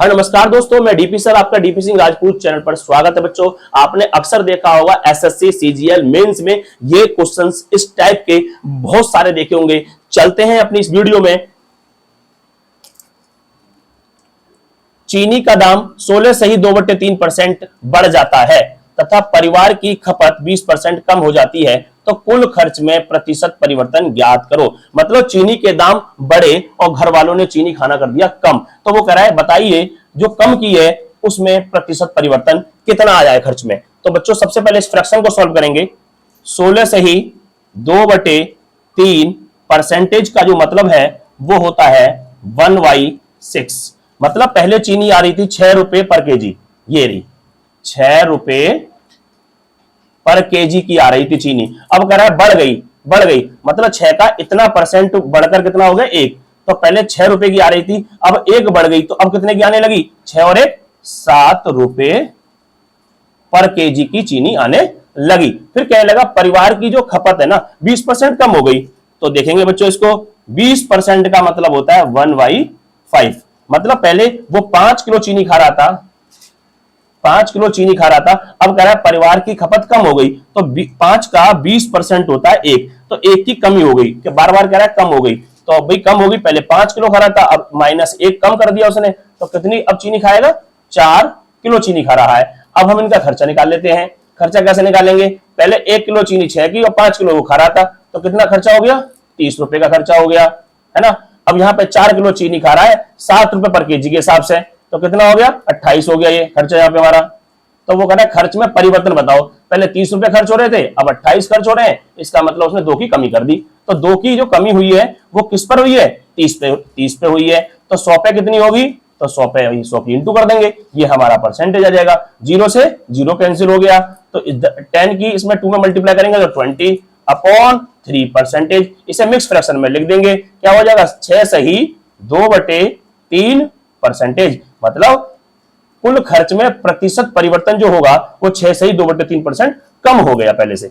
हाँ नमस्कार दोस्तों, मैं डीपी सर आपका डीपी सिंह राजपूत चैनल पर स्वागत है। बच्चों, आपने अक्सर देखा होगा एसएससी सीजीएल मेंस में ये क्वेश्चंस इस टाइप के बहुत सारे देखे होंगे। चलते हैं अपनी इस वीडियो में। चीनी का दाम 16 से ही 2/3% बढ़ जाता है तथा परिवार की खपत 20% कम हो जाती है, तो कुल खर्च में प्रतिशत परिवर्तन ज्ञात करो। मतलब चीनी के दाम बढ़े और घर वालों ने चीनी खाना कर दिया कम, तो वो कह रहा है बताइए जो कम की है उसमें प्रतिशत परिवर्तन कितना आ जाए खर्च में। तो बच्चों सबसे पहले इस फ्रैक्शन को सॉल्व करेंगे। 16 से ही 2/3 परसेंटेज का जो मतलब है वो होता है 1/6। मतलब पहले चीनी आ रही थी 6 रुपए पर केजी, ये रही 6 रुपए पर केजी की आ रही थी चीनी। अब कह रहा है बढ़ गई मतलब 6 का इतना परसेंट बढ़कर कितना हो गया 1। तो पहले 6 रुपए की आ रही थी, अब 1 बढ़ गई, तो अब कितने की आने लगी 6 और 1 7 रुपए पर केजी की चीनी आने लगी। फिर कहने लगा परिवार की जो खपत है ना 20% कम हो गई। तो देखेंगे बच्चों इसको, 20% का मतलब होता है 1/5। मतलब पहले वो 5 किलो चीनी खा रहा था, 5 किलो चीनी खा रहा था, अब कह रहा है परिवार की खपत कम हो गई, तो 5 का 20% होता है 1, तो 1 की कमी हो गई। बार बार कह रहा है कम हो गई, तो अब भाई कम हो गई, पहले 5 किलो खा रहा था, अब -1 कम कर दिया उसने, तो कितनी अब चीनी खाएगा 4 किलो चीनी खा रहा है। अब हम इनका खर्चा निकाल लेते हैं। खर्चा कैसे निकालेंगे, पहले 1 किलो चीनी 6 की और 5 किलो वो खा रहा था, तो कितना खर्चा हो गया 30 रुपए का खर्चा हो गया, है ना। अब यहाँ पे 4 किलो चीनी खा रहा है 7 रुपए पर केजी के हिसाब से, तो कितना हो गया 28 हो गया ये खर्चा यहाँ पे हमारा। तो वो कह रहा है खर्च में परिवर्तन बताओ, पहले 30 रुपए खर्च हो रहे थे अब 28 खर्च हो रहे हैं, इसका मतलब उसने 2 की कमी कर दी। तो 2 की जो कमी हुई है वो किस पर हुई है 30 पे हुई है। तो 100 पे कितनी होगी, तो 100 पे 100 की इंटू कर देंगे, ये हमारा परसेंटेज आ जाएगा। 0 से 0 कैंसिल हो गया, तो 10 की इसमें 2 में मल्टीप्लाई करेंगे तो 20/3 परसेंटेज। इसे मिक्स फ्रैक्शन में लिख देंगे, क्या हो जाएगा 6 से ही 2/3 परसेंटेज। मतलब कुल खर्च में प्रतिशत परिवर्तन जो होगा वो 6 से ही 2/3% कम हो गया पहले से।